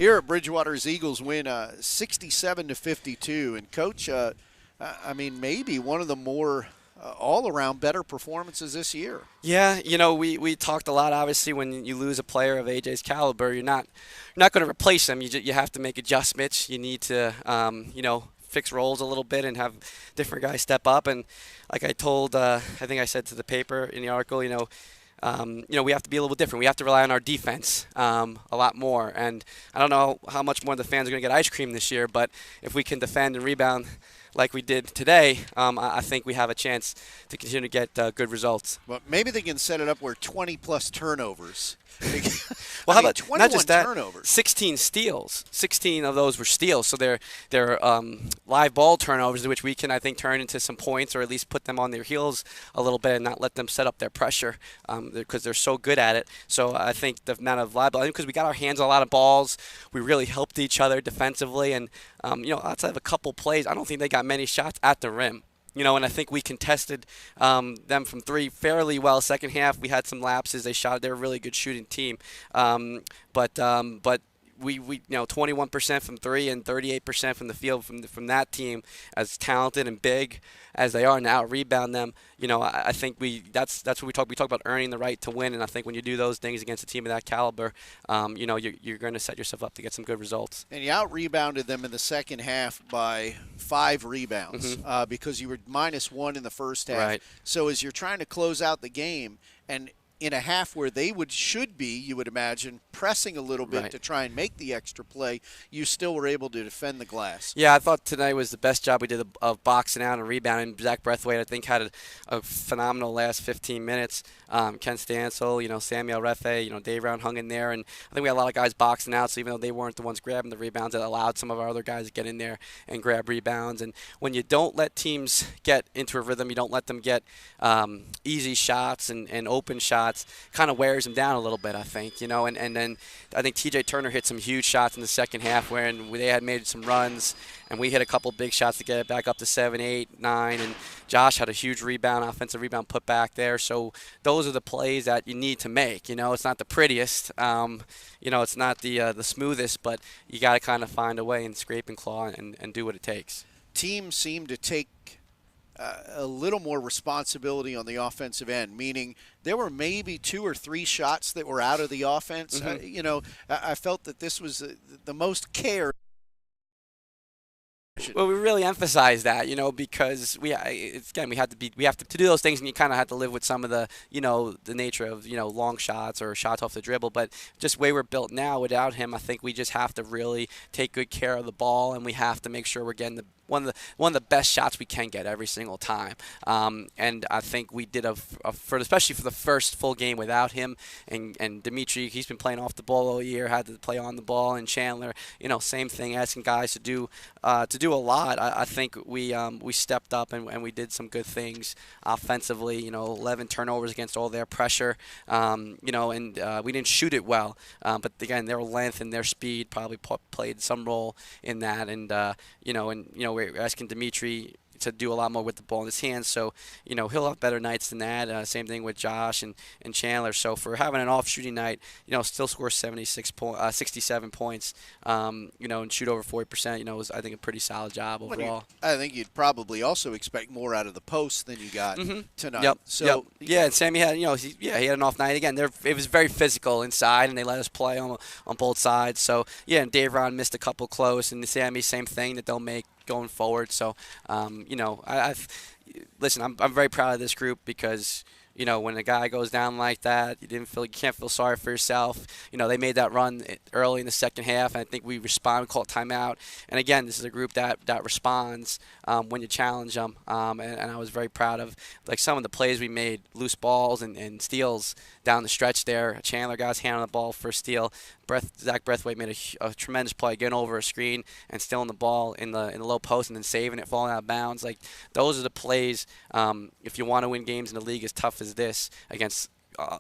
Here at Bridgewater's Eagles win 67-52, and Coach, I mean, maybe one of the more all-around better performances this year. Yeah, we talked a lot. Obviously, when you lose a player of AJ's caliber, you're not going to replace him. You have to make adjustments. You need to fix roles a little bit and have different guys step up. And like I told, I think I said to the paper in the article, we have to be a little different. We have to rely on our defense a lot more. And I don't know how much more the fans are going to get ice cream this year, but if we can defend and rebound like we did today, I think we have a chance to continue to get good results. Well, maybe they can set it up where 20-plus turnovers. Well, how about not 21 just that? turnovers. 16 steals. 16 of those were steals. So they're live ball turnovers, which we can, I think, turn into some points or at least put them on their heels a little bit and not let them set up their pressure because they're so good at it. So I think the amount of live ball, because we got our hands on a lot of balls, we really helped each other defensively. And, outside of a couple plays, I don't think they got many shots at the rim. And I think we contested them from three fairly well. Second half, we had some lapses. They were a really good shooting team. But we 21% from three and 38% from the field from that team, as talented and big as they are, now rebound them. I think that's what we talk. We talk about earning the right to win, and I think when you do those things against a team of that caliber, you're going to set yourself up to get some good results. And you out-rebounded them in the second half by 5 rebounds because you were -1 in the first half. Right. So as you're trying to close out the game, and in a half where they should be, you would imagine, pressing a little bit Right. to try and make the extra play, you still were able to defend the glass. Yeah, I thought tonight was the best job we did of boxing out and rebounding. Zach Breathwaite, I think, had a phenomenal last 15 minutes. Ken Stansel, Samuel Refe, Dave Brown hung in there. And I think we had a lot of guys boxing out, so even though they weren't the ones grabbing the rebounds, it allowed some of our other guys to get in there and grab rebounds. And when you don't let teams get into a rhythm, you don't let them get easy shots and open shots, kind of wears them down a little bit, I think, and then I think TJ Turner hit some huge shots in the second half when they had made some runs, and we hit a couple big shots to get it back up to 7, 8, 9, and Josh had a huge offensive rebound put back there. So those are the plays that you need to make. It's not the prettiest, it's not the smoothest, but you got to kind of find a way and scrape and claw and do what it takes. Teams seem to take a little more responsibility on the offensive end, meaning there were maybe 2 or 3 shots that were out of the offense. I felt that this was the most care. Well, we really emphasize that, because we have to do those things, and you kind of have to live with some of the, the nature of, long shots or shots off the dribble. But just the way we're built now, without him, I think we just have to really take good care of the ball, and we have to make sure we're getting one of the best shots we can get every single time. And I think we did especially for the first full game without him, and Dimitri, he's been playing off the ball all year, had to play on the ball, and Chandler, same thing, asking guys to do a lot. I think we stepped up and we did some good things offensively. 11 turnovers against all their pressure. And we didn't shoot it well. But again, their length and their speed probably played some role in that. And we're asking Dimitri to do a lot more with the ball in his hands, so he'll have better nights than that. Same thing with Josh and Chandler. So for having an off shooting night, still score 67 points, and shoot over 40%, was, I think, a pretty solid job overall. I think you'd probably also expect more out of the post than you got tonight. Yep. So yeah, and Sammy had he had an off night again. It was very physical inside, and they let us play on both sides. So yeah, and Dave Ron missed a couple close, and Sammy, same thing that they'll make going forward. So, listen, I'm very proud of this group because, when a guy goes down like that, you can't feel sorry for yourself. They made that run early in the second half, and I think we responded, called timeout. And again, this is a group that responds when you challenge them. And I was very proud of some of the plays we made, loose balls and steals down the stretch there. Chandler got his hand on the ball for a steal. Zach Breathwaite made a tremendous play, getting over a screen and stealing the ball in the low post and then saving it, falling out of bounds. Those are the plays. If you want to win games in the league as tough as this against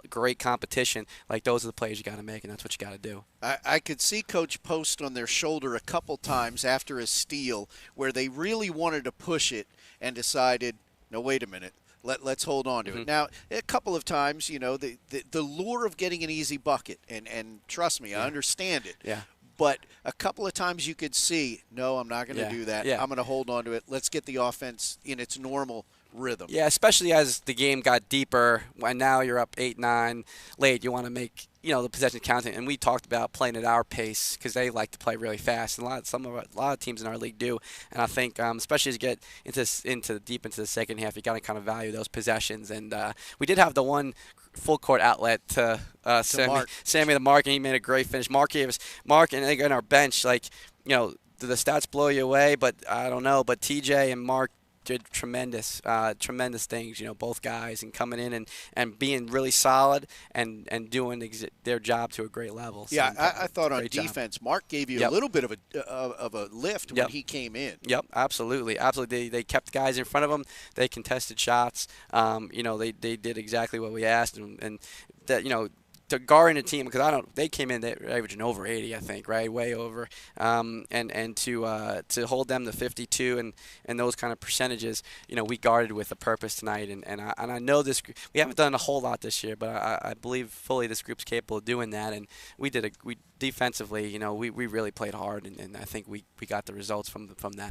great competition, those are the plays you got to make, and that's what you got to do. I could see Coach post on their shoulder a couple times after a steal where they really wanted to push it and decided, no, wait a minute. Let's hold on to it. Now, a couple of times, the lure of getting an easy bucket, and trust me, I understand it. Yeah. But a couple of times you could see, no, I'm not going to Yeah, do that. yeah. I'm going to hold on to it. Let's get the offense in its normal rhythm. Yeah, especially as the game got deeper, and now you're up 8-9 late. You want to make the possession counting, and we talked about playing at our pace because they like to play really fast, and a lot of teams in our league do. And I think especially as you get deep into the second half, you got to kind of value those possessions. And we did have the one full court outlet to Sammy the Mark, and he made a great finish. Mark and they got on our bench, like do the stats blow you away? But I don't know. But TJ and Mark did tremendous things, both guys, and coming in and being really solid and doing their job to a great level. So Yeah, I thought on defense, job. Mark gave you a little bit of a lift when he came in. Yep, absolutely. They kept guys in front of them. They contested shots. They did exactly what we asked, and that to guard a team, because they came in, they're averaging over 80, I think, right, way over, and to hold them to 52 and those kind of percentages, we guarded with a purpose tonight, and I know we haven't done a whole lot this year, but I believe fully this group's capable of doing that, and we defensively, we really played hard, and I think we got the results from that.